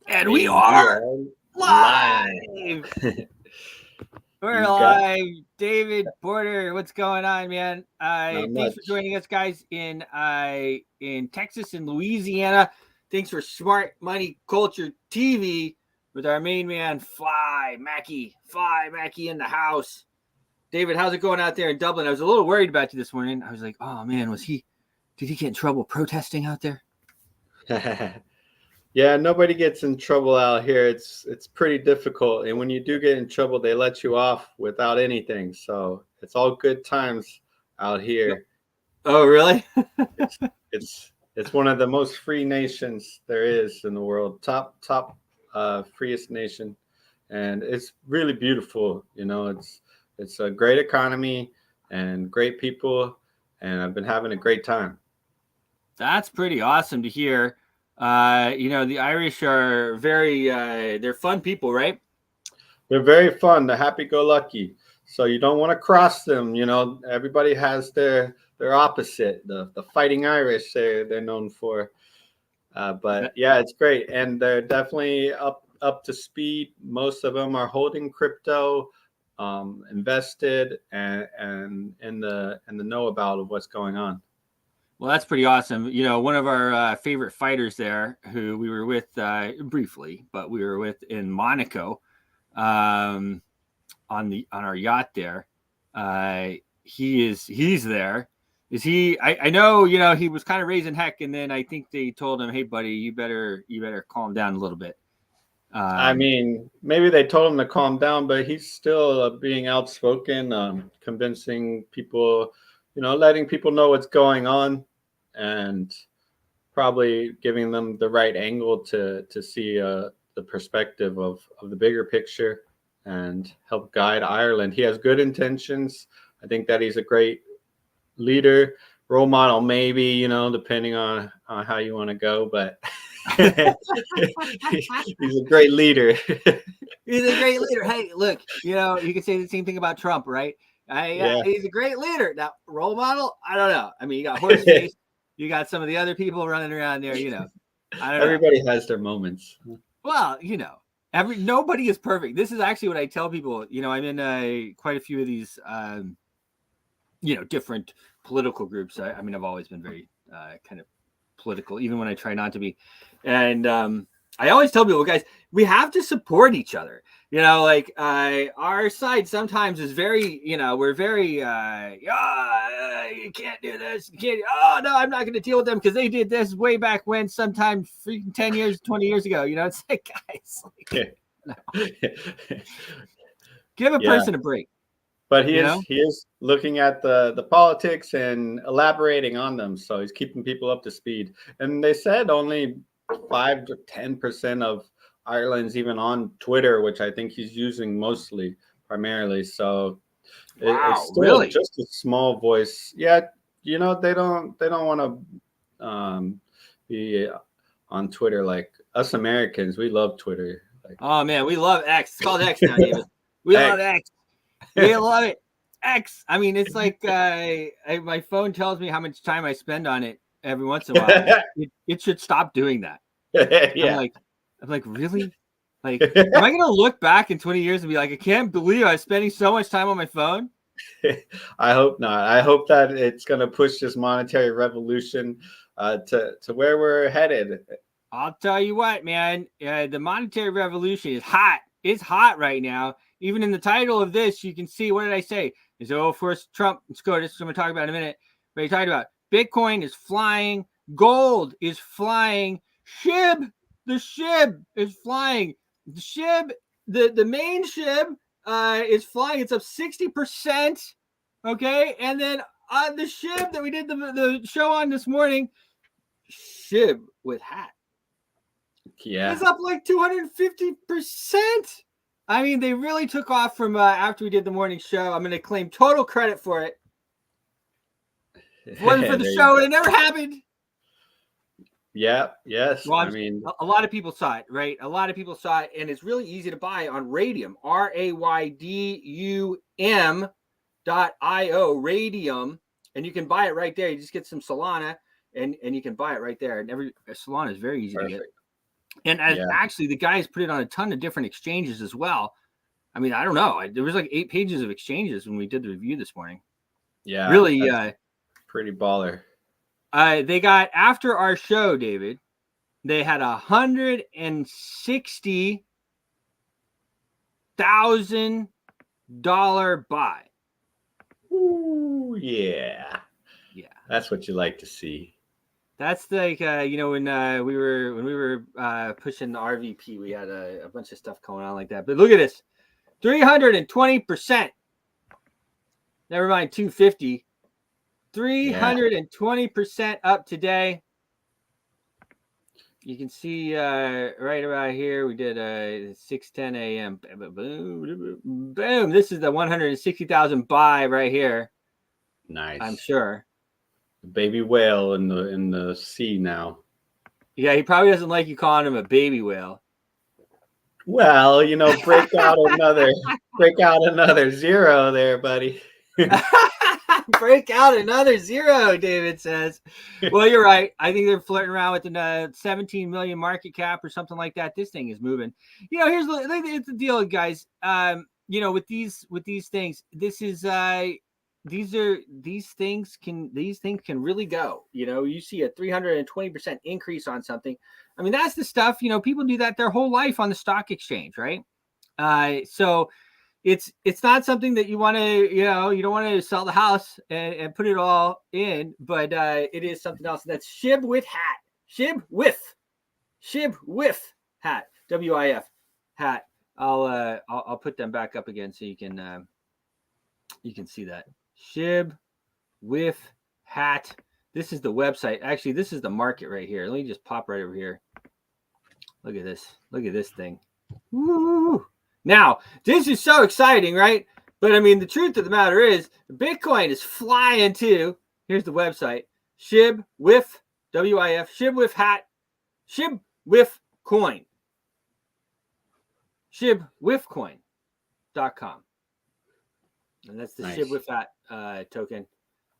And we And we are are live. live. We're You got live. David Porter, what's going on, man? not Thanks for much. joining us, guys, in Texas and Louisiana. Thanks for Smart Money Culture TV with our main man, Fly Mackey. Fly Mackey in the house. David, how's it going out there in Dublin? I was a little worried about you this morning. I was like, oh man, did he get in trouble protesting out there? Yeah, nobody gets in trouble out here. It's pretty difficult, and when you do get in trouble, they let you off without anything. So it's all good times out here. Oh, really? It's it's one of the most free nations there is in the world. Top freest nation, and it's really beautiful. It's a great economy and great people, and I've been having a great time. That's pretty awesome to hear. The Irish are they're fun people, right? They're very fun. They're happy-go-lucky. So you don't want to cross them. Everybody has their opposite. The Fighting Irish. They're known for. But yeah, it's great, and they're definitely up to speed. Most of them are holding crypto, invested, and in the know about what's going on. Well, that's pretty awesome. One of our favorite fighters there, who we were with briefly, but we were with in Monaco, on our yacht there. He's there. Is he? I know. He was kind of raising heck, and then I think they told him, "Hey, buddy, you better calm down a little bit." I mean, maybe they told him to calm down, but he's still being outspoken, convincing people, letting people know what's going on, and probably giving them the right angle to see the perspective of the bigger picture and help guide Ireland. He has good intentions. I think that he's a great leader, role model, maybe, depending on how you want to go, but he's a great leader. He's a great leader. Hey, look, you can say the same thing about Trump, right? Yeah. He's a great leader. Now, role model, I don't know. I mean, you got Horseface, you got some of the other people running around there. I don't know. Everybody has their moments. Well, nobody is perfect. This is actually what I tell people. I'm in quite a few of these, different political groups. I mean, I've always been very kind of political, even when I try not to be. And I always tell people, guys, we have to support each other. Our side sometimes is very, we're very, you can't do this. You can't. Oh, no, I'm not going to deal with them because they did this way back when, sometime 10 years, 20 years ago. It's like, guys, give a person a break. But he is looking at the politics and elaborating on them. So he's keeping people up to speed. And they said only 5 to 10% of Ireland's even on Twitter, which I think he's using primarily. So it's still really just a small voice. Yeah, they don't want to be on Twitter like us Americans. We love Twitter. Oh man, we love X. It's called X now, David. We love X. We love it. X. I mean, it's like my phone tells me how much time I spend on it every once in a while. It should stop doing that. Yeah. I'm like, really? Like, am I gonna look back in 20 years and be like, I can't believe I'm spending so much time on my phone? I hope not. I hope that it's gonna push this monetary revolution to where we're headed. I'll tell you what, man. The monetary revolution is hot. It's hot right now. Even in the title of this, you can see, what did I say? Is first Trump and SCOTUS, I'm going to talk about in a minute. But he talked about Bitcoin is flying, gold is flying, the SHIB is flying. The SHIB, the main SHIB is flying. It's up 60%. Okay, and then on the SHIB that we did the show on this morning, SHIB with hat. Yeah, it's up like 250%. I mean, they really took off from after we did the morning show. I'm going to claim total credit for it. If it wasn't for the show, it never happened. Yeah, yes. Well, I mean, a lot of people saw it, right? A lot of people saw it, and it's really easy to buy on Radium, RAYDUM.io, Radium, and you can buy it right there. You just get some Solana, and you can buy it right there. And Solana is very easy to get. And actually, the guys put it on a ton of different exchanges as well. I mean, I don't know. There was like 8 pages of exchanges when we did the review this morning. Yeah, really, pretty baller. They got, after our show, David, they had $160,000 buy. Ooh, yeah. That's what you like to see. That's like when we were pushing the RVP, we had a bunch of stuff going on like that. But look at this, 320%. Never mind 250. 320% up today. You can see right about here, we did 6:10 a.m. Boom, boom. This is the 160,000 buy right here. Nice. I'm sure. The baby whale in the sea now. Yeah, he probably doesn't like you calling him a baby whale. Well, break out another zero there, buddy. Break out another zero, David says. Well, you're right. I think they're flirting around with the 17 million market cap or something like that. This thing is moving. Here's the deal, guys. With these things, this is these things can really go. You see a 320% increase on something. I mean, that's the stuff. People do that their whole life on the stock exchange, right? So it's not something that you want to, you don't want to sell the house and put it all in, but it is something else. That's Shib with hat. Shib with hat. WIF hat. I'll put them back up again so you can see that. Shib with hat. This is the website. Actually, this is the market right here. Let me just pop right over here. Look at this. Look at this thing. Woo! Now, this is so exciting, right? But I mean, the truth of the matter is, Bitcoin is flying too. Here's the website: Shib with WIF. Shib with hat. Shib with coin. Shibwithcoin.com. And that's the nice. Shib with hat token.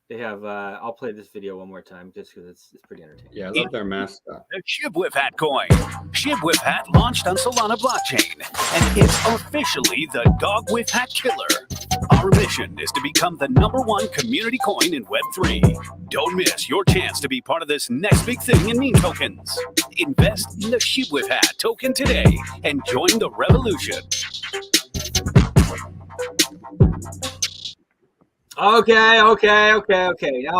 They have, I'll play this video one more time just because it's pretty entertaining. Yeah, I love their mascot. The ShibWith Hat coin. ShibWith Hat launched on Solana blockchain, and it's officially the Dog with Hat killer. Our mission is to become the #1 community coin in Web3. Don't miss your chance to be part of this next big thing in meme tokens. Invest in the ShibWith Hat token today and join the revolution. Okay. Now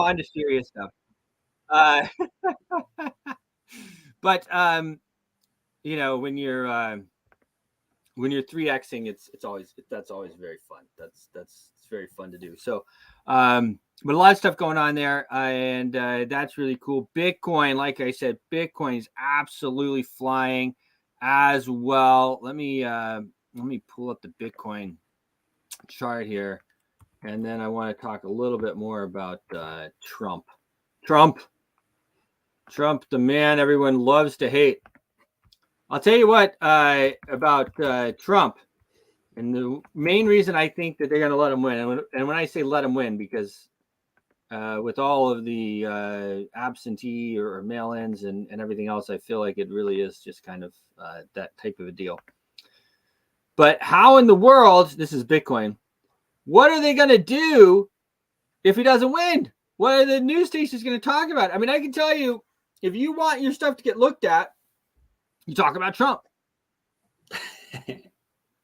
on to serious stuff. But when you're 3xing, that's always very fun. It's very fun to do. So, but a lot of stuff going on there, and that's really cool. Bitcoin, like I said, Bitcoin is absolutely flying as well. Let me pull up the Bitcoin chart here. And then I want to talk a little bit more about Trump. Trump, the man everyone loves to hate. I'll tell you what about Trump. And the main reason I think that they're going to let him win, and when I say let him win, because with all of the absentee or mail-ins and everything else, I feel like it really is just kind of that type of a deal. But how in the world, this is Bitcoin, what are they going to do if he doesn't win? What are the news stations going to talk about? I mean, I can tell you, if you want your stuff to get looked at, you talk about Trump.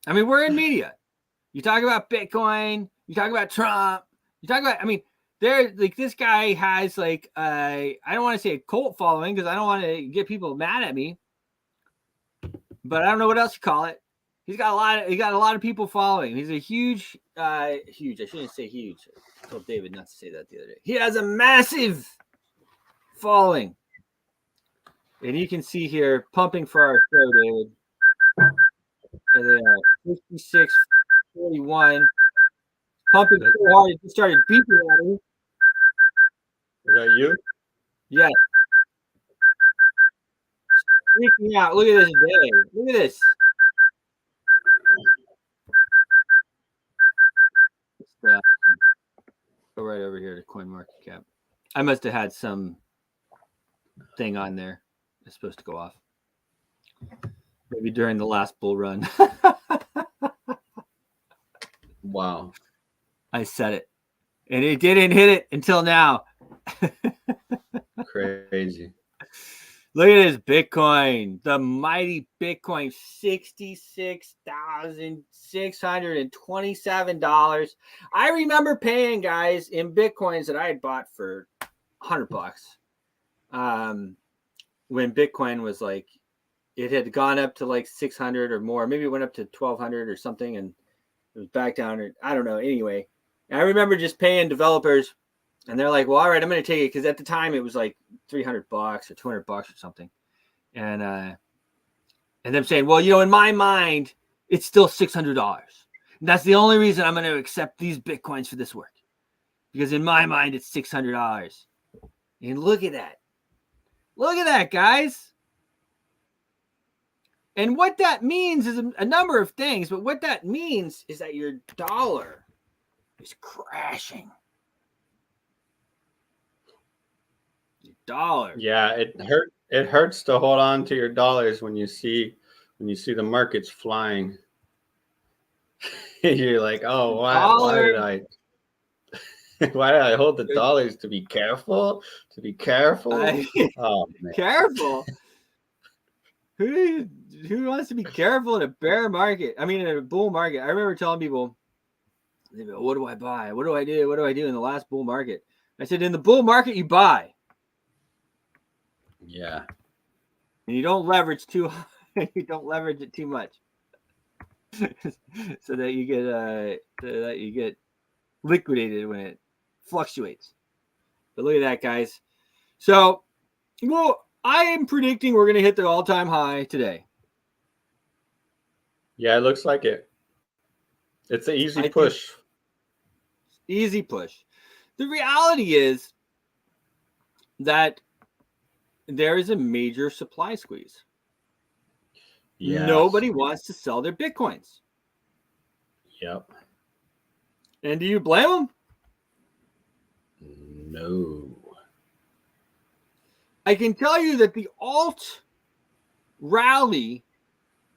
I mean, we're in media. You talk about Bitcoin. You talk about Trump. You talk about, I mean, this guy has I don't want to say a cult following because I don't want to get people mad at me, but I don't know what else to call it. He's got a lot of people following. He's a huge. I shouldn't say huge. I told David not to say that the other day. He has a massive following, and you can see here pumping for our show, David. There they are, 5641. Pumping so hard, it just started beeping at me. Is that you? Yeah. Freaking out. Look at this day. Look at this. Go right over here to CoinMarketCap. I must have had some thing on there that's supposed to go off. Maybe during the last bull run. Wow. I said it. And it didn't hit it until now. Crazy. Look at this Bitcoin. The mighty Bitcoin, $66,627. I remember paying guys in Bitcoins that I had bought for $100. When Bitcoin was like, it had gone up to like 600 or more. Maybe it went up to 1200 or something, and it was back down. I don't know. Anyway, I remember just paying developers, and they're like, well, all right, I'm going to take it. Because at the time it was like $300 or $200 or something. And them saying, well, in my mind, it's still $600. And that's the only reason I'm going to accept these Bitcoins for this work. Because in my mind, it's $600. And look at that. Look at that, guys. And what that means is a number of things, but what that means is that your dollar is crashing. Your dollar. Yeah, it hurts to hold on to your dollars when you see the markets flying. You're like, oh, why did I hold the dollars? To be careful? Oh man. Careful. Who wants to be careful in a bear market? I mean, in a bull market. I remember telling people, what do I buy? What do I do? What do I do in the last bull market? I said, in the bull market, you buy. Yeah. And you don't leverage too high. You don't leverage it too much. so that you get liquidated when it fluctuates. But look at that, guys. So, well, I am predicting we're going to hit the all-time high today. Yeah, it looks like it. It's an easy push. Easy push. The reality is that there is a major supply squeeze. Yes. Nobody wants to sell their Bitcoins. Yep. And do you blame them? No. I can tell you that the alt rally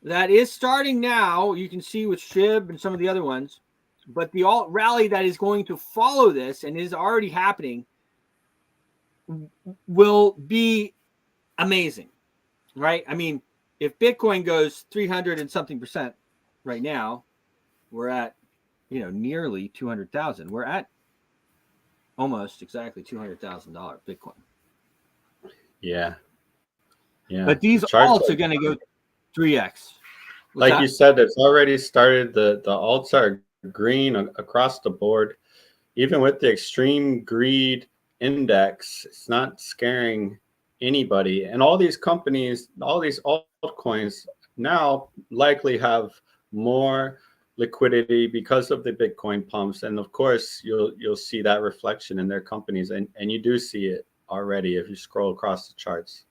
that is starting now, you can see with SHIB and some of the other ones, but the alt rally that is going to follow this and is already happening will be amazing, right? I mean, if Bitcoin goes 300 and something percent right now, we're at, nearly 200,000. We're at almost exactly $200,000 Bitcoin. Yeah. Yeah. But these alts are going to go 3x. Like you said, it's already started. The alts are green across the board. Even with the extreme greed index, it's not scaring anybody. And all these companies, all these altcoins now likely have more liquidity because of the Bitcoin pumps. And of course, you'll see that reflection in their companies. And you do see it already if you scroll across the charts.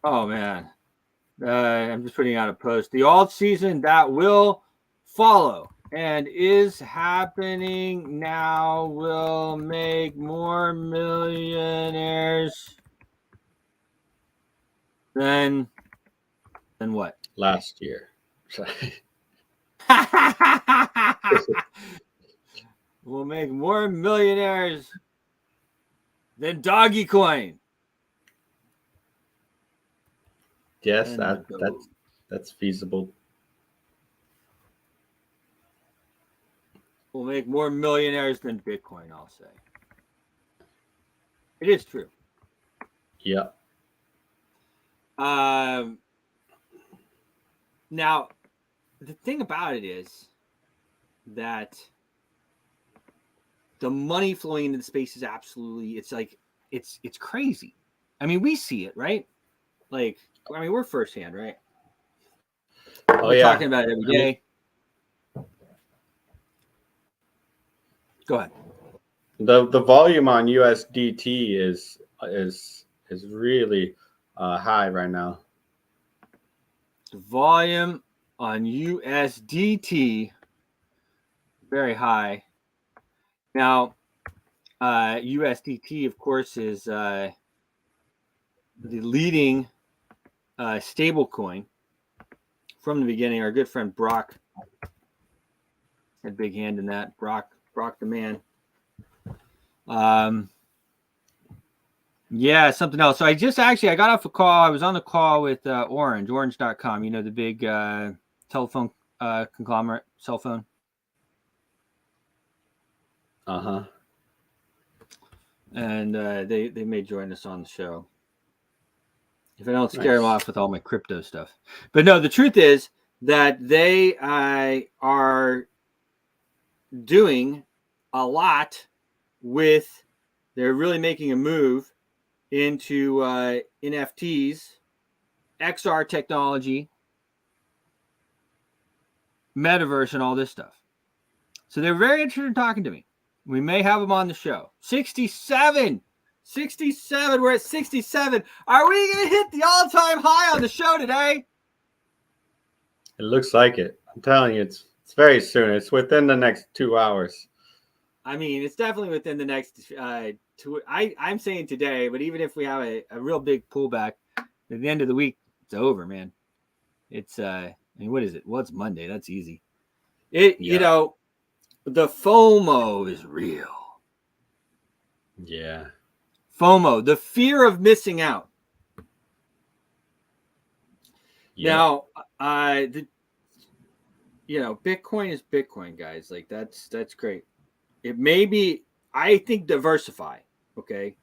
Oh, man. I'm just putting out a post. The alt season that will follow and is happening now will make more millionaires than what? Last year. We'll make more millionaires than Doggy Coin. Yes, that's feasible. We'll make more millionaires than Bitcoin, I'll say. It is true. Yeah. Now, the thing about it is that the money flowing into the space is absolutely, it's crazy. I mean, we see it, right? Like, I mean, we're firsthand, right? We're talking about it every day. Go ahead. The volume on USDT is really high right now. The volume on USDT very high. Now, USDT, of course, is the leading stable coin from the beginning. Our good friend Brock had a big hand in that. Brock the man. Yeah, something else. So I got off a call. I was on the call with orange.com, the big telephone conglomerate cell phone. Uh-huh. And they may join us on the show if I don't scare them off with all my crypto stuff. But no, the truth is that they are doing a lot with, they're really making a move into NFTs, XR technology, metaverse, and all this stuff. So they're very interested in talking to me. We may have them on the show. 67. We're at 67. Are we going to hit the all-time high on the show today? It looks like it. I'm telling you, it's very soon. It's within the next 2 hours. I mean, it's definitely within the next 2. I'm saying today, but even if we have a real big pullback at the end of the week, it's over, man. It's what is it? Well, it's Monday. That's easy. The FOMO is real. Yeah. FOMO, the fear of missing out. Yep. Now, Bitcoin is Bitcoin, guys. Like that's great. It may be, I think, diversify. Okay.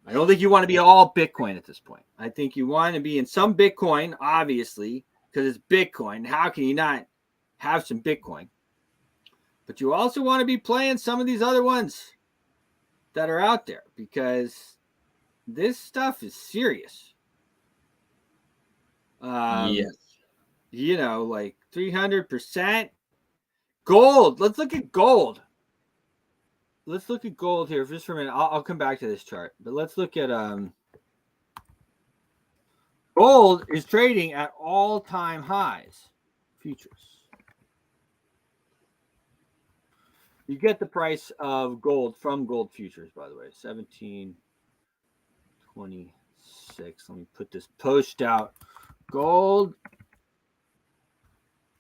I don't think you want to be all Bitcoin at this point. I think you want to be in some Bitcoin, obviously, because it's Bitcoin. How can you not have some Bitcoin? But you also want to be playing some of these other ones that are out there, because this stuff is serious. Yes. Like 300%. Gold. Let's look at gold. Let's look at gold here just for a minute. I'll come back to this chart, but let's look at gold is trading at all-time highs. Futures. You get the price of gold from gold futures, by the way. 1726. Let me put this post out. Gold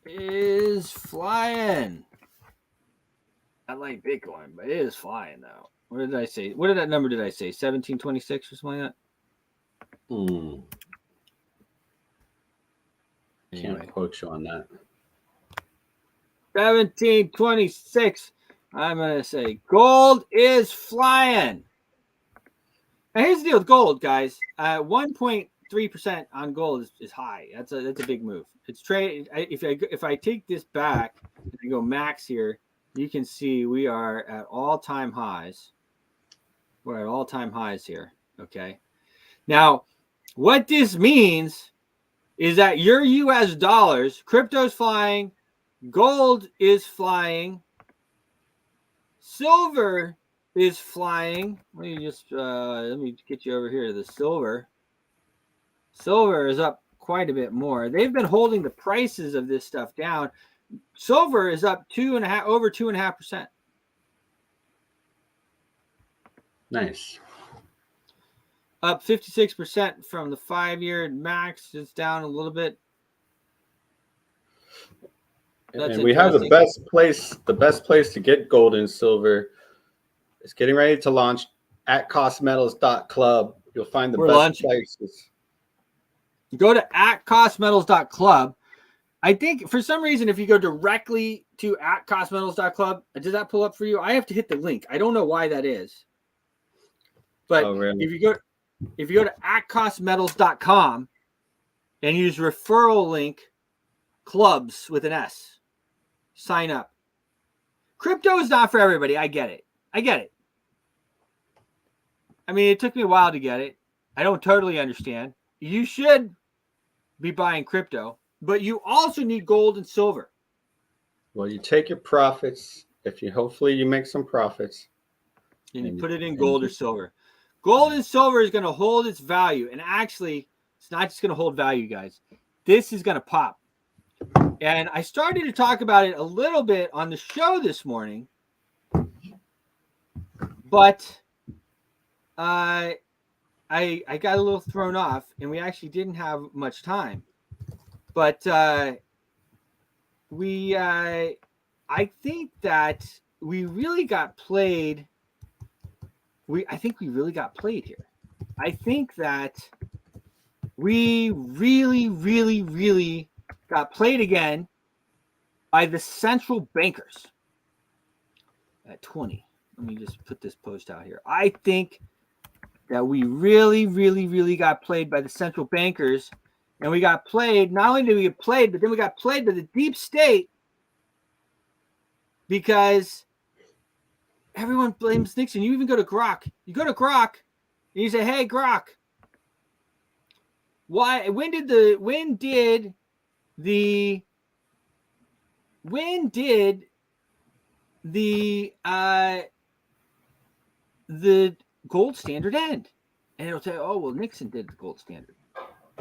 is flying. Not like Bitcoin, but it is flying now. What did I say? What did that number did I say? 1726 or something like that? Anyway. Can't quote you on that. 1726. I'm going to say gold is flying. Now, here's the deal with gold, guys. 1.3% on gold is high. That's a big move. It's trade. If I take this back and go max here, you can see we are at all-time highs. We're at all-time highs here. Okay. Now, what this means is that your U.S. dollars, crypto's flying, gold is flying, silver is flying. Let me get you over here to the silver. Silver is up quite a bit more. They've been holding the prices of this stuff down. Silver is up over 2.5%. Nice. Up 56% from the 5-year max. It's down a little bit. And we have the best place to get gold and silver. It's getting ready to launch at costmetals.club. You'll find the best places. You go to @costmetals.club. I think for some reason, if you go directly to @costmetals.club, does that pull up for you? I have to hit the link. I don't know why that is. But if you go to @costmetals.com and use referral link clubs with an S, sign up. Crypto is not for everybody. I get it. I mean, it took me a while to get it. I don't totally understand. You should be buying crypto, but you also need gold and silver. Well, you take your profits. Hopefully you make some profits. And you put it in gold or silver. Gold and silver is going to hold its value. And actually, it's not just going to hold value, guys. This is going to pop. And I started to talk about it a little bit on the show this morning. But I I got a little thrown off, and we actually didn't have much time. But I think that we really got played. I think we really got played here. I think that we really, really, really got played again by the central bankers at 20. Let me just put this post out here. I think that we really, really, really got played by the central bankers. And we got played. Not only did we get played, but then we got played by the deep state because everyone blames Nixon. You even go to Grok. You go to Grok and you say, "Hey, Grok, why? When did the gold standard end?" And it'll say, "Oh, well, Nixon did the gold standard.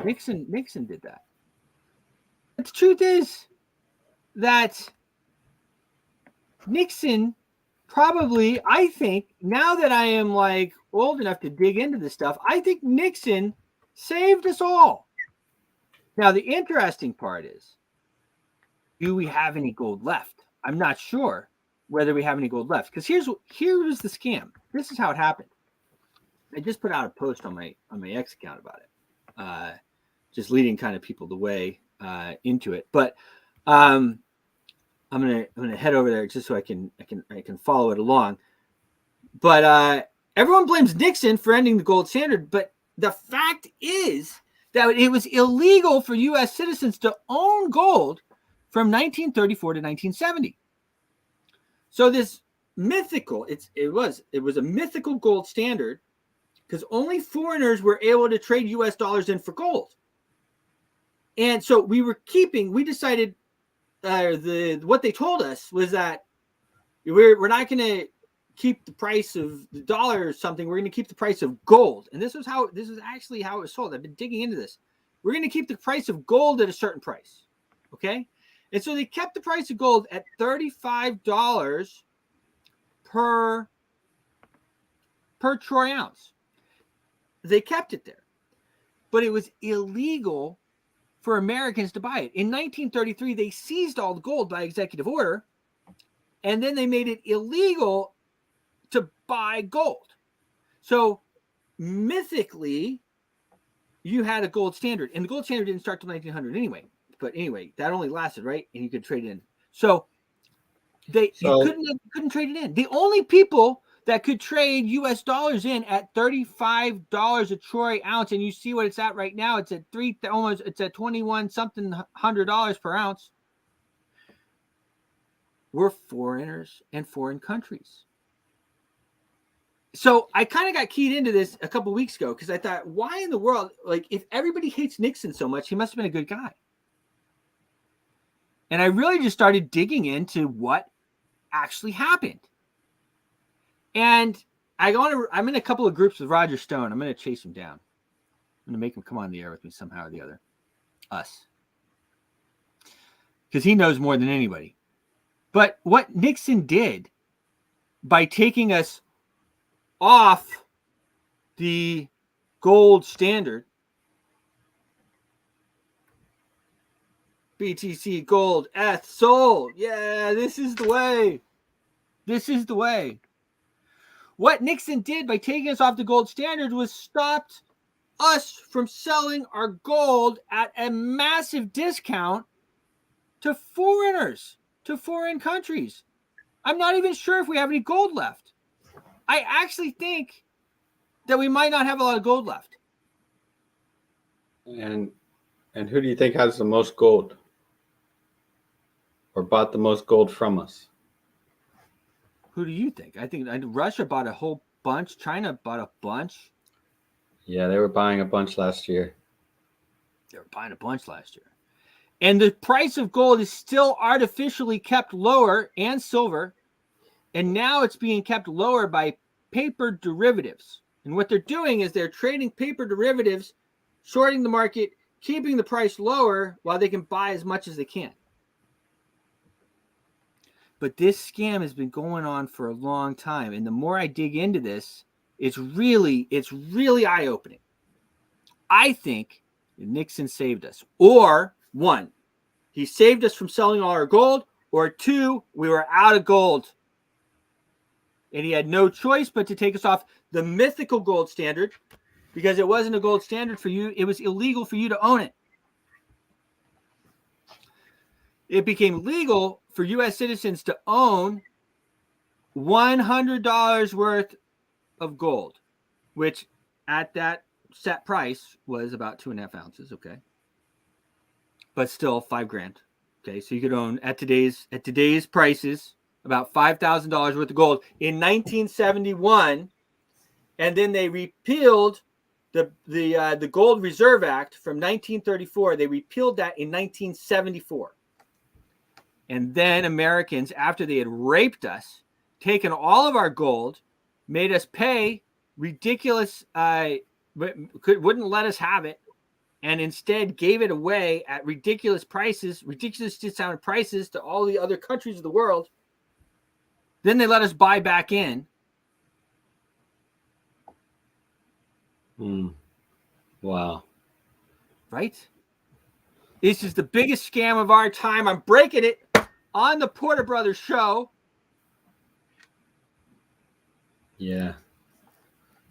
Nixon did that." But the truth is that Nixon probably, I think, now that I am like old enough to dig into this stuff, I think Nixon saved us all. Now, the interesting part is, do we have any gold left? I'm not sure whether we have any gold left, because here was the scam. This is how it happened. I just put out a post on my X account about it, just leading kind of people the way into it. But I'm gonna head over there just so I can follow it along. But everyone blames Nixon for ending the gold standard, but the fact is that it was illegal for U.S. citizens to own gold from 1934 to 1970. So this mythical, it was a mythical gold standard because only foreigners were able to trade U.S. dollars in for gold. And so we decided what they told us was that we're not going to keep the price of the dollar or something. We're going to keep the price of gold. And this is actually how it was sold. I've been digging into this. We're going to keep the price of gold at a certain price. Okay. And so they kept the price of gold at $35 per troy ounce. They kept it there, but it was illegal for Americans to buy it. In 1933, they seized all the gold by executive order, and then they made it illegal to buy gold. So mythically, you had a gold standard, and the gold standard didn't start till 1900 anyway. But anyway, that only lasted, right? And you could trade it in. So you couldn't trade it in. The only people that could trade U.S. dollars in at $35 a troy ounce, and you see what it's at right now. It's at it's at $21,something per ounce. We're foreigners and foreign countries. So I kind of got keyed into this a couple weeks ago because I thought, why in the world, like, if everybody hates Nixon so much, he must have been a good guy. And I really just started digging into what actually happened. And I'm in a couple of groups with Roger Stone. I'm going to chase him down. I'm going to make him come on the air with me somehow or the other. Us. Because he knows more than anybody. But what Nixon did by taking us off the gold standard, BTC gold, ETH sold. Yeah, this is the way. This is the way. What Nixon did by taking us off the gold standard was stopped us from selling our gold at a massive discount to foreigners, to foreign countries. I'm not even sure if we have any gold left. I actually think that we might not have a lot of gold left. And who do you think has the most gold or bought the most gold from us? Who do you think? I think Russia bought a whole bunch. China bought a bunch. Yeah, they were buying a bunch last year. And the price of gold is still artificially kept lower, and silver. And now it's being kept lower by paper derivatives. And what they're doing is they're trading paper derivatives, shorting the market, keeping the price lower while they can buy as much as they can. But this scam has been going on for a long time. And the more I dig into this, it's really eye-opening. I think Nixon saved us. Or 1, he saved us from selling all our gold, or 2, we were out of gold. And he had no choice but to take us off the mythical gold standard, because it wasn't a gold standard for you. It was illegal for you to own it. It became legal for U.S. citizens to own $100 worth of gold, which at that set price was about 2.5 ounces. Okay. But still $5,000. Okay. So you could own at today's prices about $5,000 worth of gold in 1971. And then they repealed the Gold Reserve Act from 1934. They repealed that in 1974. And then Americans, after they had raped us, taken all of our gold, made us pay ridiculous, wouldn't let us have it, and instead gave it away at ridiculous prices, ridiculous discounted prices to all the other countries of the world. Then they let us buy back in. Wow. Right? This is the biggest scam of our time. I'm breaking it on the Porter Brothers show. Yeah.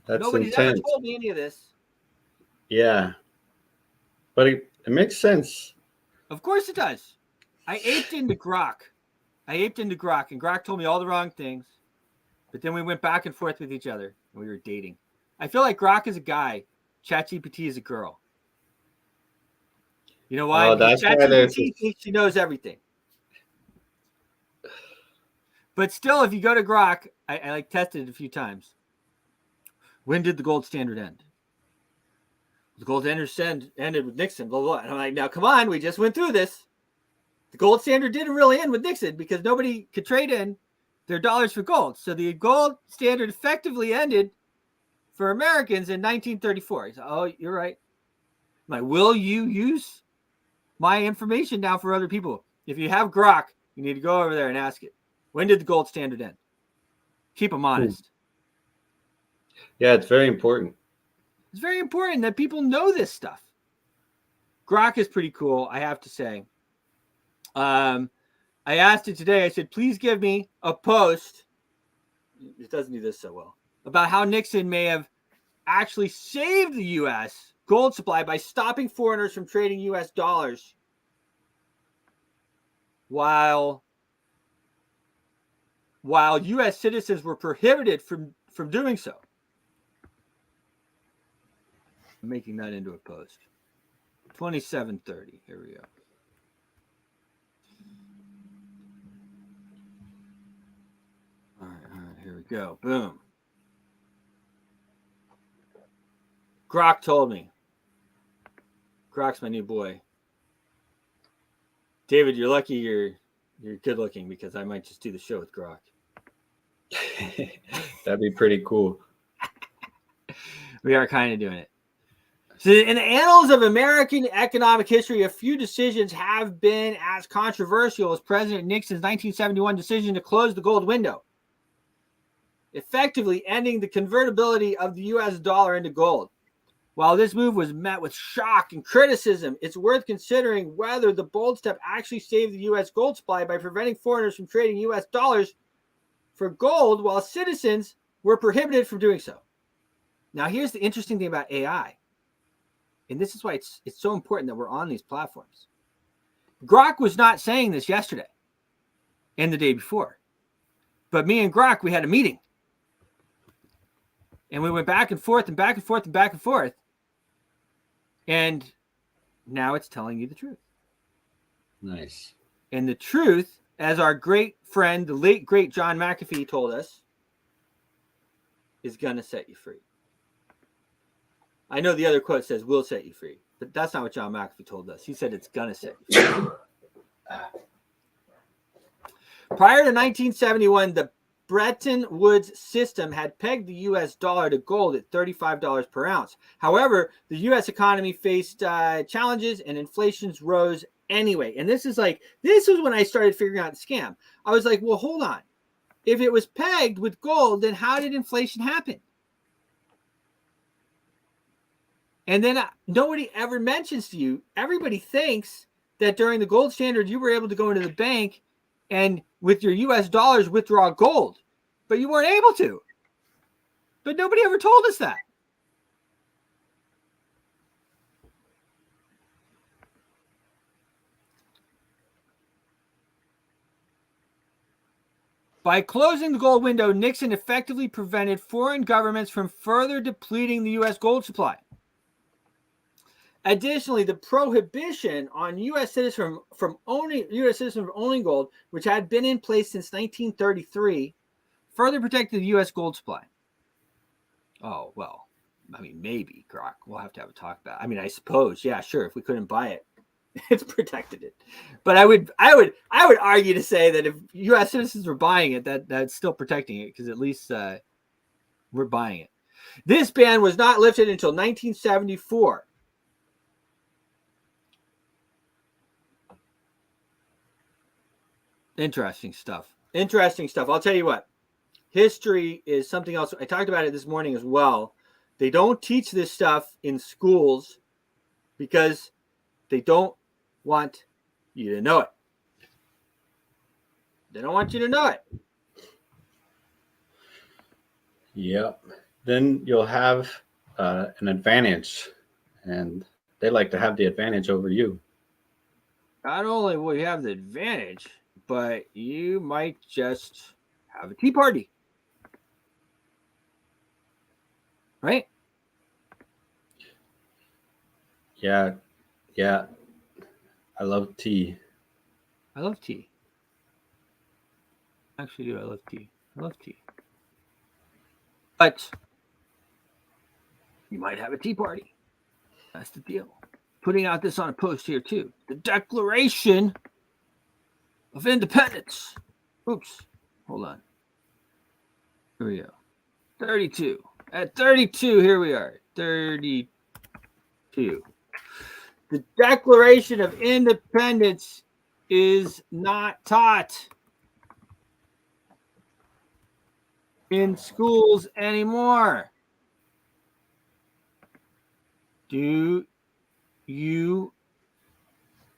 That's Nobody's intense. ever told me any of this. Yeah. But it makes sense. Of course it does. I aped into Grok. And Grok told me all the wrong things. But then we went back and forth with each other, and we were dating. I feel like Grok is a guy. ChatGPT is a girl. You know why? Oh, Because that's why there's ChatGPT thinks she knows everything. But still, if you go to Grok, I like tested it a few times. When did the gold standard end? The gold standard ended with Nixon, blah, blah, blah. And I'm like, now, come on. We just went through this. The gold standard didn't really end with Nixon because nobody could trade in their dollars for gold. So the gold standard effectively ended for Americans in 1934. He said, oh, you're right. I'm like, will you use my information now for other people? If you have Grok, you need to go over there and ask it. When did the gold standard end? Keep them honest. Yeah, it's very important. It's very important that people know this stuff. Grok is pretty cool, I have to say. I asked it today. I said, please give me a post. It doesn't do this so well. About how Nixon may have actually saved the U.S. gold supply by stopping foreigners from trading U.S. dollars while U.S. citizens were prohibited from doing so. I'm making that into a post. 2730. Here we go. All right, here we go. Boom. Grok told me. Grok's my new boy. David, you're lucky you're good looking because I might just do the show with Grok. That'd be pretty cool. We are kind of doing it. So in the annals of American economic history, a few decisions have been as controversial as President Nixon's 1971 decision to close the gold window, effectively ending the convertibility of the U.S. dollar into gold. While this move was met with shock and criticism, it's worth considering whether the bold step actually saved the U.S. gold supply by preventing foreigners from trading U.S. dollars for gold while citizens were prohibited from doing so. Now, here's the interesting thing about AI. And this is why it's so important that we're on these platforms. Grok was not saying this yesterday and the day before. But me and Grok, we had a meeting. And we went back and forth and back and forth and back and forth. And now it's telling you the truth. Nice. And the truth, as our great friend, the late, great John McAfee told us, is going to set you free. I know the other quote says, will set you free. But that's not what John McAfee told us. He said it's going to set you free. Prior to 1971, the Bretton Woods system had pegged the U.S. dollar to gold at $35 per ounce. However, the U.S. economy faced challenges and inflation rose anyway. And this was when I started figuring out the scam. I was like, well, hold on. If it was pegged with gold, then how did inflation happen? And then nobody ever mentions to you, everybody thinks that during the gold standard, you were able to go into the bank and with your US dollars withdraw gold, but you weren't able to. But nobody ever told us that. By closing the gold window, Nixon effectively prevented foreign governments from further depleting the U.S. gold supply. Additionally, the prohibition on U.S. citizens from owning gold, which had been in place since 1933, further protected the U.S. gold supply. Oh, well, I mean, maybe, Grok. We'll have to have a talk about it. I mean, I suppose, yeah, sure, if we couldn't buy it, it's protected it. But I would argue to say that if U.S. citizens were buying it, that's still protecting it, because at least we're buying it. This ban was not lifted until 1974. Interesting stuff. I'll tell you what. History is something else. I talked about it this morning as well. They don't teach this stuff in schools because they don't want you to know it. They don't want you to know it. Yep. Then you'll have an advantage, and they like to have the advantage over you. Not only will you have the advantage, but you might just have a tea party. Right? Yeah. I love tea. I love tea. Actually, do I love tea? I love tea. But you might have a tea party. That's the deal. Putting out this on a post here too. The Declaration of Independence. Oops. Hold on. Here we go. 32. At 32, here we are. 32. The Declaration of Independence is not taught in schools anymore. Do you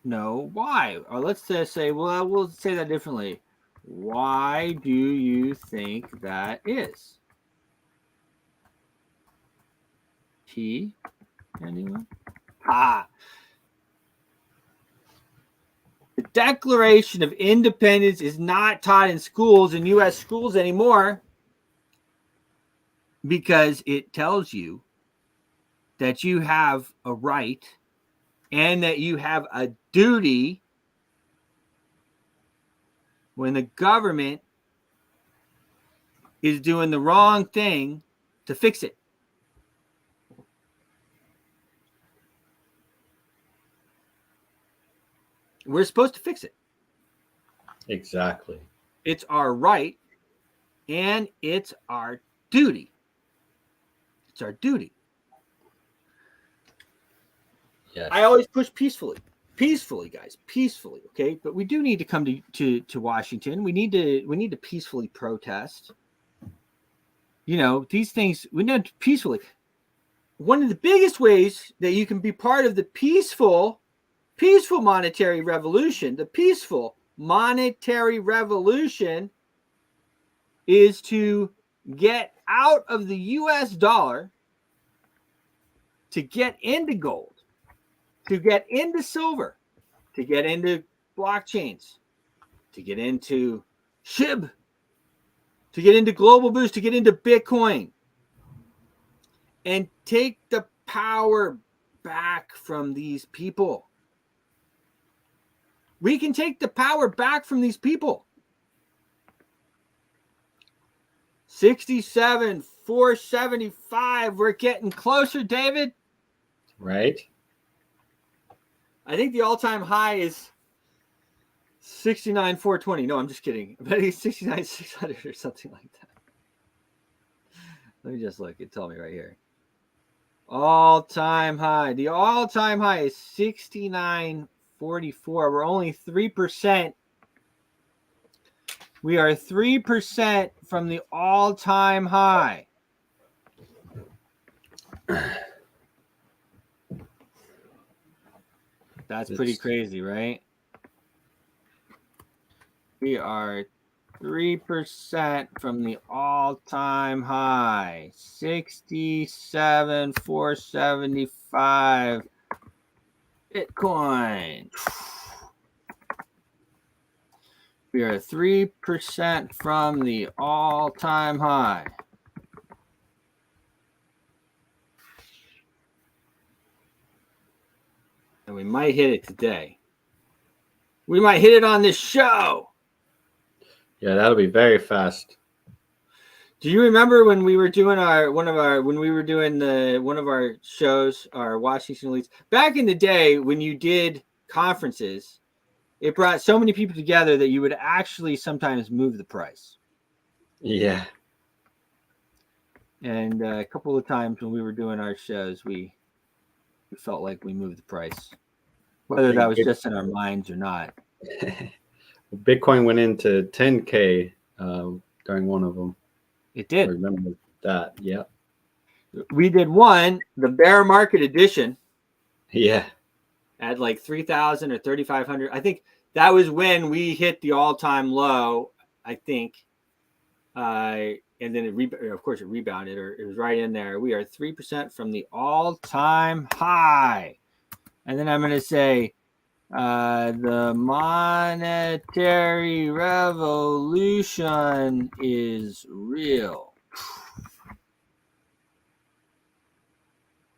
know why? Or let's just say, well, we'll say that differently. Why do you think that is? T? Anyone? The Declaration of Independence is not taught in schools, in U.S. schools anymore, because it tells you that you have a right and that you have a duty when the government is doing the wrong thing to fix it. We're supposed to fix it. Exactly. It's our right and it's our duty. It's our duty. Yes. I always push peacefully, guys, peacefully. Okay, but we do need to come to Washington. We need to peacefully protest. You know, these things we need to peacefully. One of the biggest ways that you can be part of the peaceful monetary revolution, the peaceful monetary revolution, is to get out of the U.S. dollar, to get into gold, to get into silver, to get into blockchains, to get into SHIB, to get into Global Boost, to get into Bitcoin, and take the power back from these people. We can take the power back from these people. 67, 475. We're getting closer, David. Right. I think the all-time high is 69, 420. No, I'm just kidding. I bet it's 69, 600 or something like that. Let me just look. It tell me right here. All-time high. The all-time high is 69.44. We're only 3%. We are 3% from the all-time high. That's pretty crazy, right? We are 3% from the all-time high. 67,475 Bitcoin. We are 3% from the all-time high. And we might hit it today. We might hit it on this show. Yeah, that'll be very fast. Do you remember when we were doing one of our shows, our Washington Elites, back in the day when you did conferences, it brought so many people together that you would actually sometimes move the price. Yeah. And a couple of times when we were doing our shows, we felt like we moved the price, whether that was just in our minds or not. Bitcoin went into 10K during one of them. It did. I remember that. Yeah. We did one, the bear market edition. Yeah. At like 3,000 or 3,500. I think that was when we hit the all-time low, I think. And then of course it rebounded, or it was right in there. We are 3% from the all-time high. And then I'm going to say the monetary revolution is real.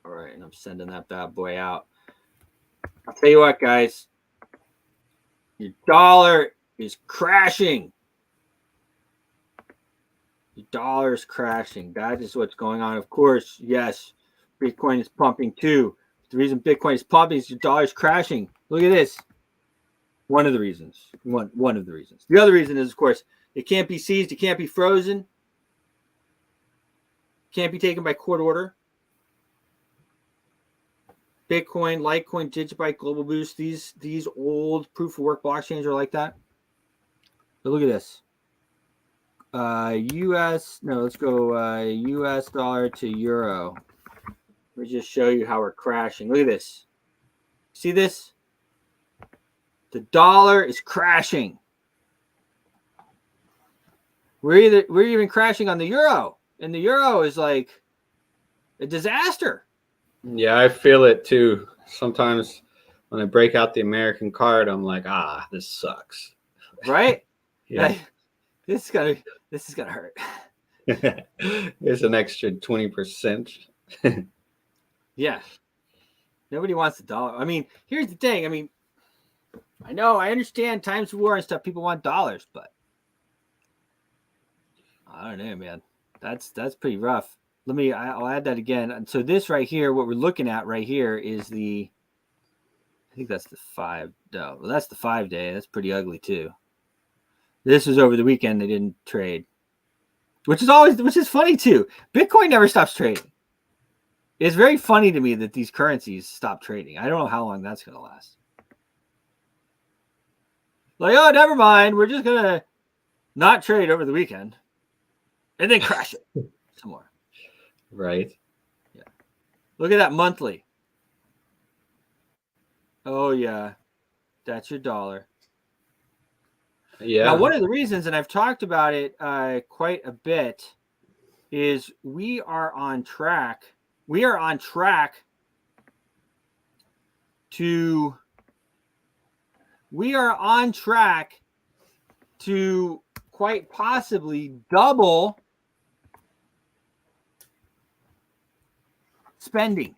All right, and I'm sending that bad boy out. I'll tell you what, guys. Your dollar is crashing. Your dollar is crashing. That is what's going on. Of course, yes, Bitcoin is pumping too. The reason Bitcoin is pumping is your dollar is crashing. Look at this. One of the reasons. One of the reasons. The other reason is, of course, it can't be seized. It can't be frozen. Can't be taken by court order. Bitcoin, Litecoin, Digibyte, Global Boost, these old proof of work blockchains are like that. But look at this. Let's go US dollar to euro. Let me just show you how we're crashing. Look at this. See this? The dollar is crashing. We're even crashing on the euro. And the euro is like a disaster. Yeah, I feel it too. Sometimes when I break out the American card, I'm like, this sucks. Right? Yeah. This is gonna hurt. It's an extra 20%. Yeah. Nobody wants the dollar. I mean, here's the thing. I mean, I understand times of war and stuff. People want dollars, but I don't know, man. That's pretty rough. I'll add that again. And so this right here, what we're looking at right here is I think that's the 5. No, well, that's the 5 day. That's pretty ugly too. This was over the weekend. They didn't trade, which is funny too. Bitcoin never stops trading. It's very funny to me that these currencies stop trading. I don't know how long that's going to last. Like, oh, never mind. We're just going to not trade over the weekend and then crash it some more. Right. Yeah. Look at that monthly. Oh, yeah. That's your dollar. Yeah. Now, one of the reasons, and I've talked about it quite a bit, is we are on track. We are on track to quite possibly double spending.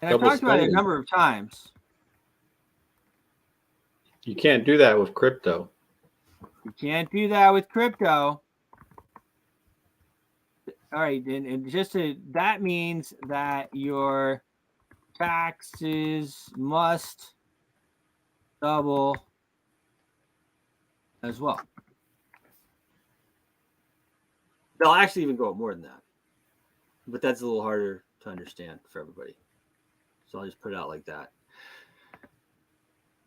And I've talked about it a number of times. You can't do that with crypto. You can't do that with crypto. All right, and that means that your taxes must double as well. They'll actually even go up more than that, but that's a little harder to understand for everybody. So I'll just put it out like that.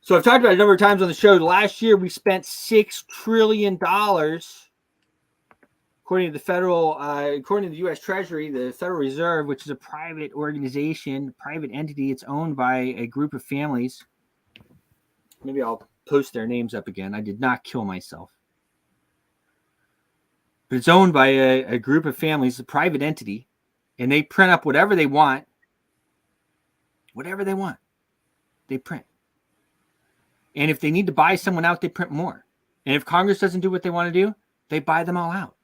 So I've talked about it a number of times on the show. Last year, we spent $6 trillion according to the U.S. Treasury, the Federal Reserve, which is a private organization, private entity, it's owned by a group of families. Maybe I'll post their names up again. I did not kill myself. But it's owned by a group of families, a private entity, and they print up whatever they want. Whatever they want, they print. And if they need to buy someone out, they print more. And if Congress doesn't do what they want to do, they buy them all out.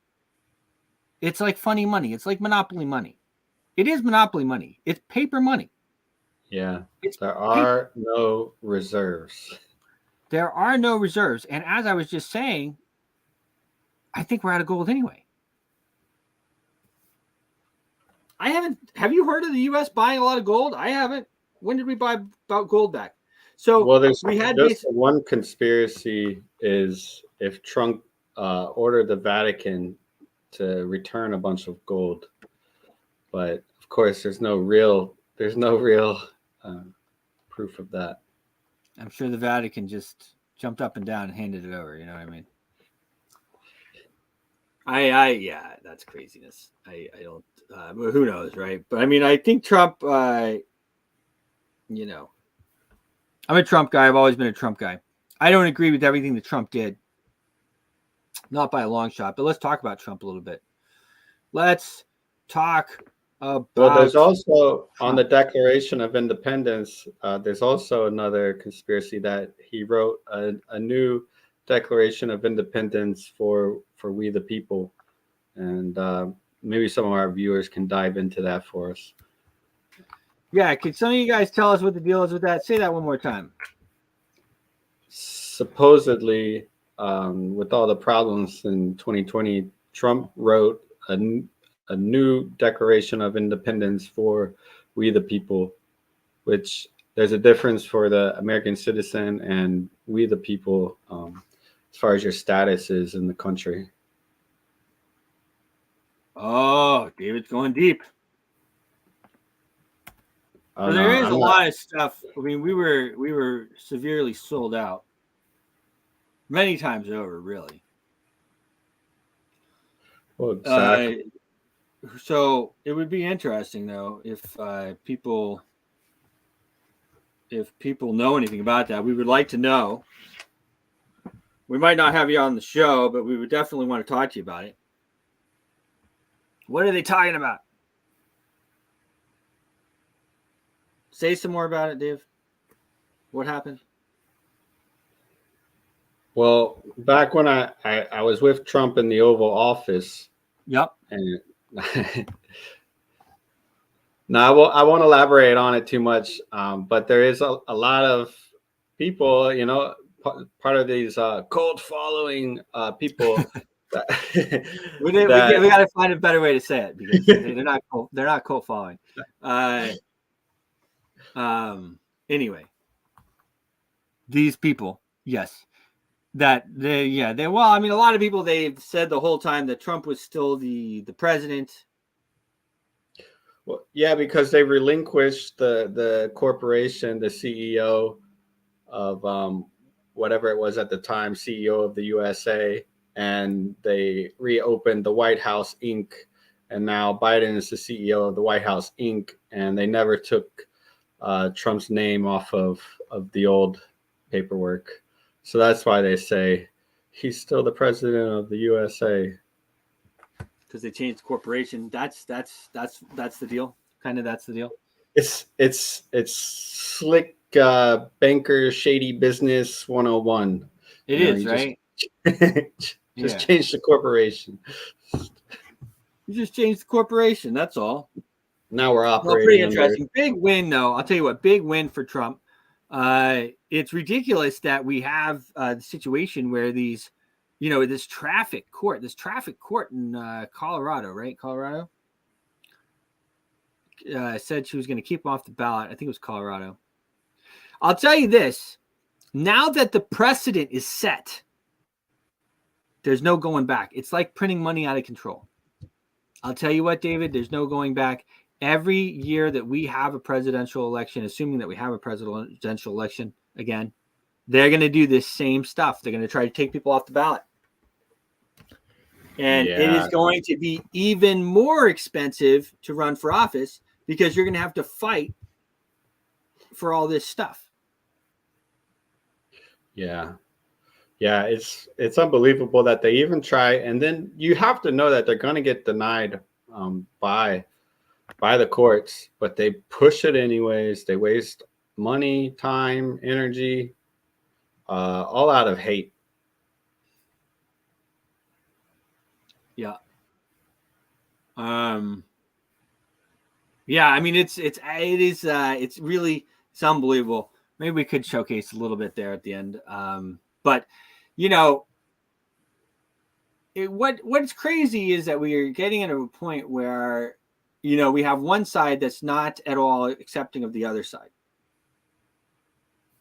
It's like funny money. It's like monopoly money. It is monopoly money. It's paper money. Yeah. There are no reserves. There are no reserves. And as I was just saying, I think we're out of gold anyway. Have you heard of the U.S. buying a lot of gold? I haven't. When did we buy about gold back? So we had just one conspiracy is if Trump ordered the Vatican to return a bunch of gold, but of course there's no real proof of that. I'm sure the Vatican just jumped up and down and handed it over. You know what I mean? Yeah, that's craziness. I don't. Well, who knows, right? But I mean, I think Trump. You know, I'm a Trump guy. I've always been a Trump guy. I don't agree with everything that Trump did. Not by a long shot, but let's talk about Trump a little bit. Let's talk about. Well, there's also Trump. On the Declaration of Independence, there's also another conspiracy that he wrote a new Declaration of Independence for we the people. And maybe some of our viewers can dive into that for us. Yeah, can some of you guys tell us what the deal is with that? Say that one more time. Supposedly, with all the problems in 2020, Trump wrote a new Declaration of Independence for we the people, which there's a difference for the American citizen and we the people as far as your status is in the country. Oh, David's going deep. So there is a lot of stuff. I mean, we were severely sold out many times over, really. Well, exactly. So it would be interesting, though, if people know anything about that. We would like to know. We might not have you on the show, but we would definitely want to talk to you about it. What are they talking about? Say some more about it, Dave. What happened? Well, back when I was with Trump in the Oval Office. Yep. And now I won't elaborate on it too much, but there is a lot of people, you know, part of these cult following people. We got to find a better way to say it because they're not cult, they're not cult following. Anyway, these people, yes, well, I mean, a lot of people, they've said the whole time that Trump was still the president. Well, yeah, because they relinquished the corporation, the CEO of whatever it was at the time, CEO of the USA, and they reopened the White House Inc. And now Biden is the CEO of the White House Inc. And they never took Trump's name off of the old paperwork. So that's why they say he's still the president of the USA. Because they changed the corporation. That's the deal. Kind of that's the deal. It's slick banker shady business 101. It is, right? Just change the corporation. You just changed the corporation. That's all. Now we're operating. Well, pretty interesting. Big win, though. I'll tell you what. Big win for Trump. It's ridiculous that we have the situation where these, you know, this traffic court in Colorado, right? Colorado said she was going to keep him off the ballot. I think it was Colorado. I'll tell you this. Now that the precedent is set, there's no going back. It's like printing money out of control. I'll tell you what, David, there's no going back. Every year that we have a presidential election, assuming that we have a presidential election again, they're going to do this same stuff. They're going to try to take people off the ballot. And it is going to be even more expensive to run for office because you're going to have to fight for all this stuff. Yeah. Yeah, it's unbelievable that they even try, and then you have to know that they're going to get denied by the courts, but they push it anyways. They waste money, time, energy, all out of hate. Yeah. Yeah, I mean it's really unbelievable. Maybe we could showcase a little bit there at the end. But you know, what's crazy is that we are getting into a point where, you know, we have one side that's not at all accepting of the other side.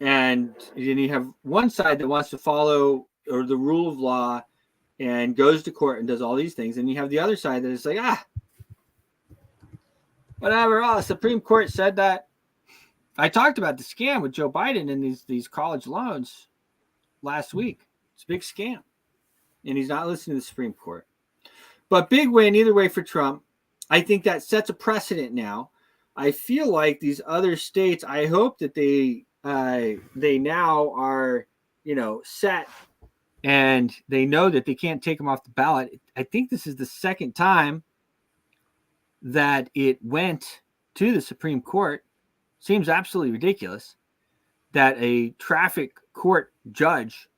And then you have one side that wants to follow or the rule of law and goes to court and does all these things. And you have the other side that is like, whatever. Oh, the Supreme Court said that. I talked about the scam with Joe Biden and these college loans last week. It's a big scam. And he's not listening to the Supreme Court. But big win either way for Trump. I think that sets a precedent now. I feel like these other states, I hope that they now are, you know, set and they know that they can't take them off the ballot. I think this is the second time that it went to the Supreme Court. Seems absolutely ridiculous that a traffic court judge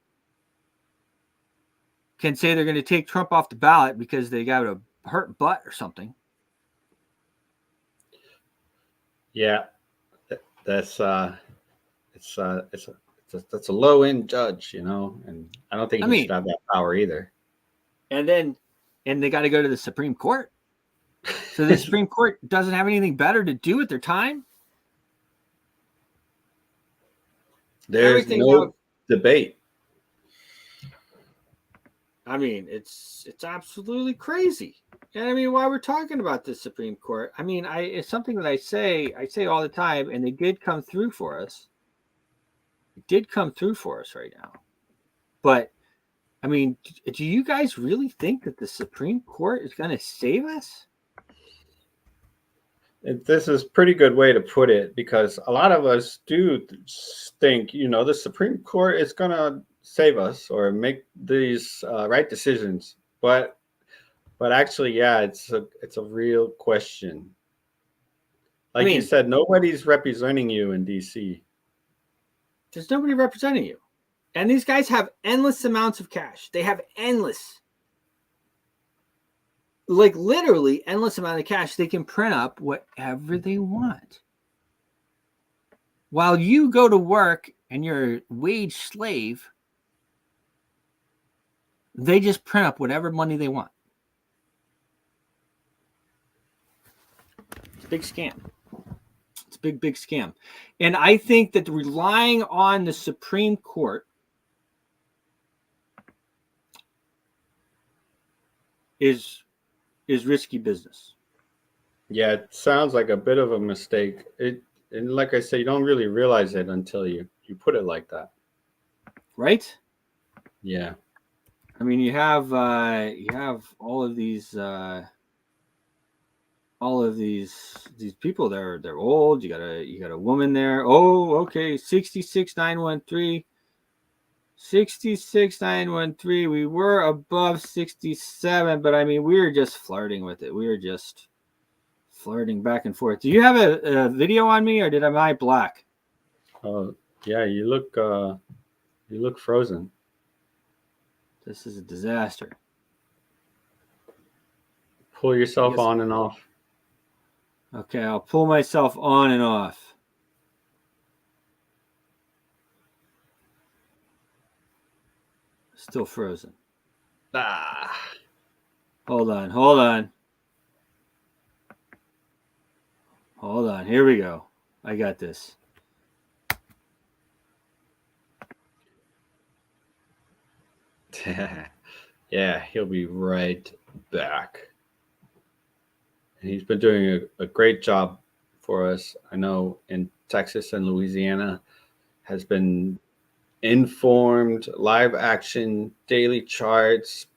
can say they're going to take Trump off the ballot because they got a hurt butt or something. Yeah, that's it's a low end judge, you know, and I don't think he should have that power either. And they got to go to the Supreme Court. So the Supreme Court doesn't have anything better to do with their time. There's no debate. I mean, it's absolutely crazy. And I mean, while we're talking about the Supreme Court, I mean, it's something that I say all the time, and they did come through for us. It did come through for us right now. But I mean, do you guys really think that the Supreme Court is going to save us? This is a pretty good way to put it, because a lot of us do think, you know, the Supreme Court is going to save us or make these right decisions. But actually, yeah, it's a real question. Like you said, nobody's representing you in DC. There's nobody representing you. And these guys have endless amounts of cash. They have literally endless amount of cash. They can print up whatever they want. While you go to work and you're a wage slave, they just print up whatever money they want. It's a big scam. It's a big scam. And I think that relying on the Supreme Court is risky business. Yeah, it sounds like a bit of a mistake. And like I say, you don't really realize it until you put it like that. Right? Yeah. I mean, you have all of these people. They're old. You got a woman there. Oh, okay, 66,913. 66,913. We were above 67, but I mean, we were just flirting with it. We were just flirting back and forth. Do you have a video on me, or am I black? Oh, yeah, you look frozen. This is a disaster. Pull yourself on and off. Okay, I'll pull myself on and off. Still frozen. Hold on. Here we go. I got this. Yeah, he'll be right back. And he's been doing a great job for us. I know in Texas and Louisiana has been informed, live action, daily charts,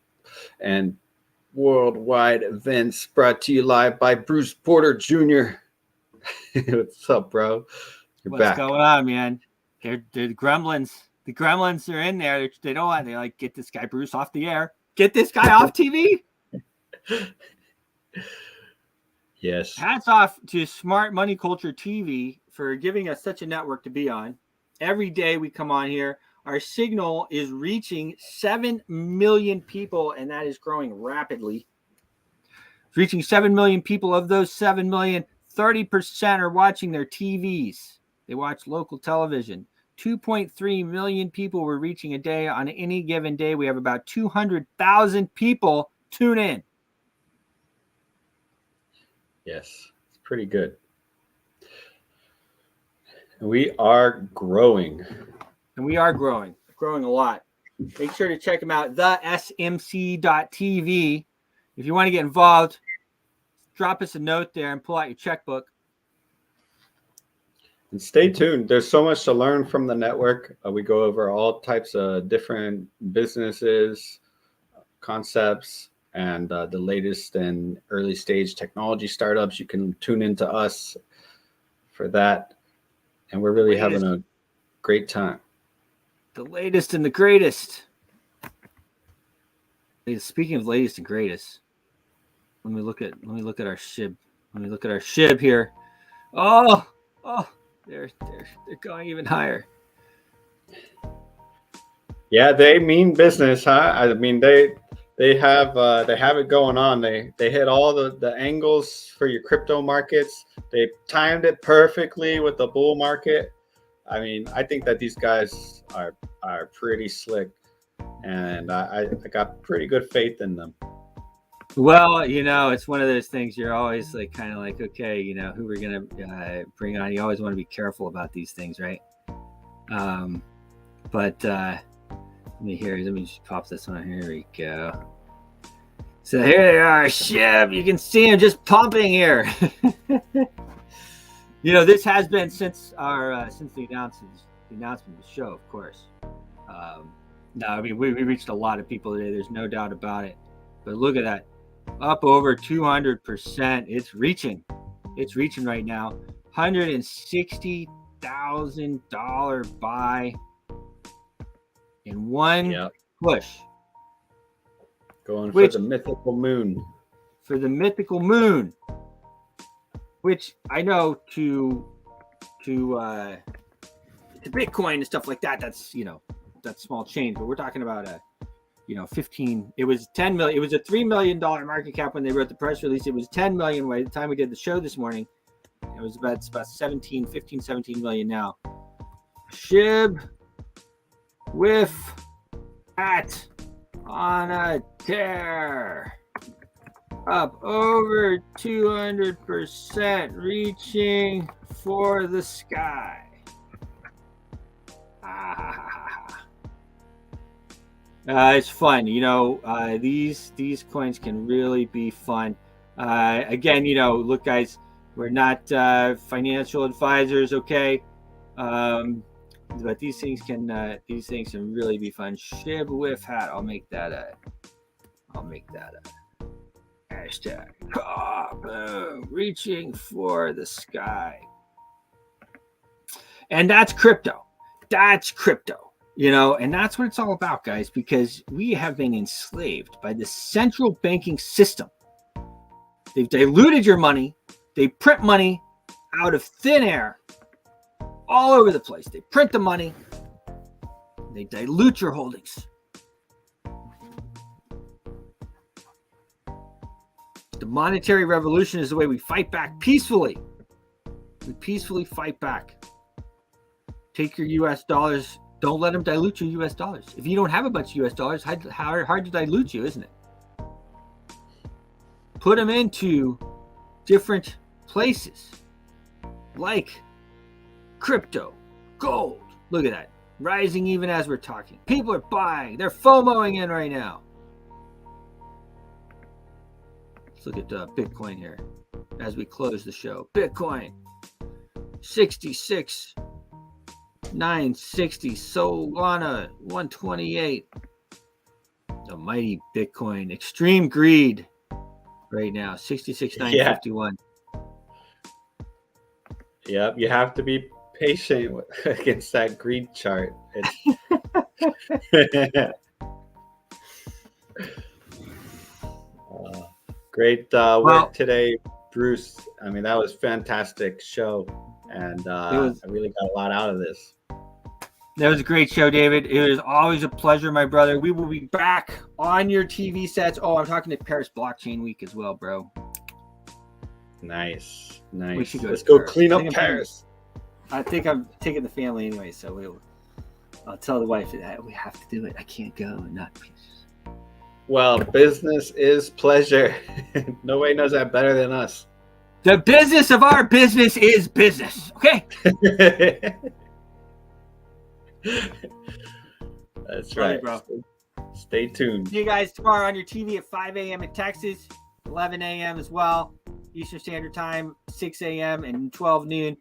and worldwide events brought to you live by Bruce Porter Jr. What's up, bro? What's back. Going on, man? They're the Gremlins. The Gremlins are in there. They don't want. They like, get this guy Bruce off the air. Get this guy off TV. Yes. Hats off to Smart Money Culture TV for giving us such a network to be on. Every day we come on here, our signal is reaching 7 million people, and that is growing rapidly. It's reaching 7 million people. Of those 7 million, 30% are watching their TVs. They watch local television. 2.3 million people we're reaching a day. On any given day, we have about 200,000 people tune in. Yes, it's pretty good. We are growing. And we are growing a lot. Make sure to check them out, thesmc.tv. If you want to get involved, drop us a note there and pull out your checkbook. And stay tuned. There's so much to learn from the network. We go over all types of different businesses, concepts, and the latest and early stage technology startups. You can tune into us for that. And we're really having a great time. The latest and the greatest. Speaking of latest and greatest, let me look at our SHIB. Let me look at our SHIB here. Oh, they're going even higher. Yeah, they mean business, huh? I mean, they have it going on. They hit all the angles for your crypto markets. They timed it perfectly with the bull market. I mean, I think that these guys are pretty slick, and I got pretty good faith in them. Well, it's one of those things you're always like, kind of like, okay, who we're gonna bring on. You always want to be careful about these things, right? But let me just pop this one. Here we go. So here they are, SHIB. You can see them just pumping here. This has been since the announcement of the show, of course. No, I mean, we reached a lot of people today. There's no doubt about it. But look at that, up over 200%. It's reaching right now. $160,000 buy in one push. Going for the mythical moon. For the mythical moon. Which I know to Bitcoin and stuff like that, that's that's small change, but we're talking about 15. It was 10 million. It was a $3 million market cap when they wrote the press release. It was 10 million by the time we did the show this morning. It was about 17 million now. SHIB with hat on a tear. Up over 200%, reaching for the sky. It's fun, these coins can really be fun. Again, look, guys, we're not financial advisors, okay? But these things can really be fun. SHIB with hat. I'll make that a hashtag. Boom, reaching for the sky. And that's crypto. And that's what it's all about, guys, because we have been enslaved by the central banking system. They've diluted your money. They print money out of thin air all over the place. They print the money. They dilute your holdings. The monetary revolution is the way we fight back peacefully. We peacefully fight back. Take your U.S. dollars. Don't let them dilute your U.S. dollars. If you don't have a bunch of U.S. dollars, hard to dilute you, isn't it? Put them into different places like crypto, gold. Look at that. Rising even as we're talking. People are buying. They're FOMOing in right now. Let's look at Bitcoin here as we close the show. Bitcoin, 66,960. Solana, 128. The almighty Bitcoin. Extreme greed right now. 66,951. Yep, you have to be patient against that greed chart. Great work today, Bruce. I mean, that was a fantastic show, and I really got a lot out of this. That was a great show, David. It was always a pleasure, my brother. We will be back on your TV sets. Oh, I'm talking to Paris Blockchain Week as well, bro. Nice. Let's go clean up Paris. I think I'm taking the family anyway, so I'll tell the wife that we have to do it. I can't go and not. Well, business is pleasure. Nobody knows that better than us. The business of our business is business. Okay. That's right, bro. Stay tuned. See you guys tomorrow on your TV at 5 a.m. in Texas, 11 a.m. as well, Eastern Standard Time, 6 a.m. and 12 noon.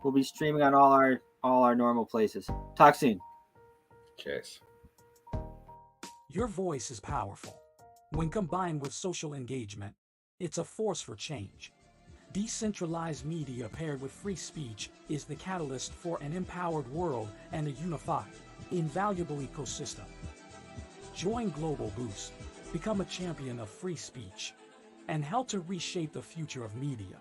We'll be streaming on all our normal places. Talk soon. Cheers. Your voice is powerful. When combined with social engagement, it's a force for change. Decentralized media paired with free speech is the catalyst for an empowered world and a unified, invaluable ecosystem. Join Global Boost, become a champion of free speech, and help to reshape the future of media.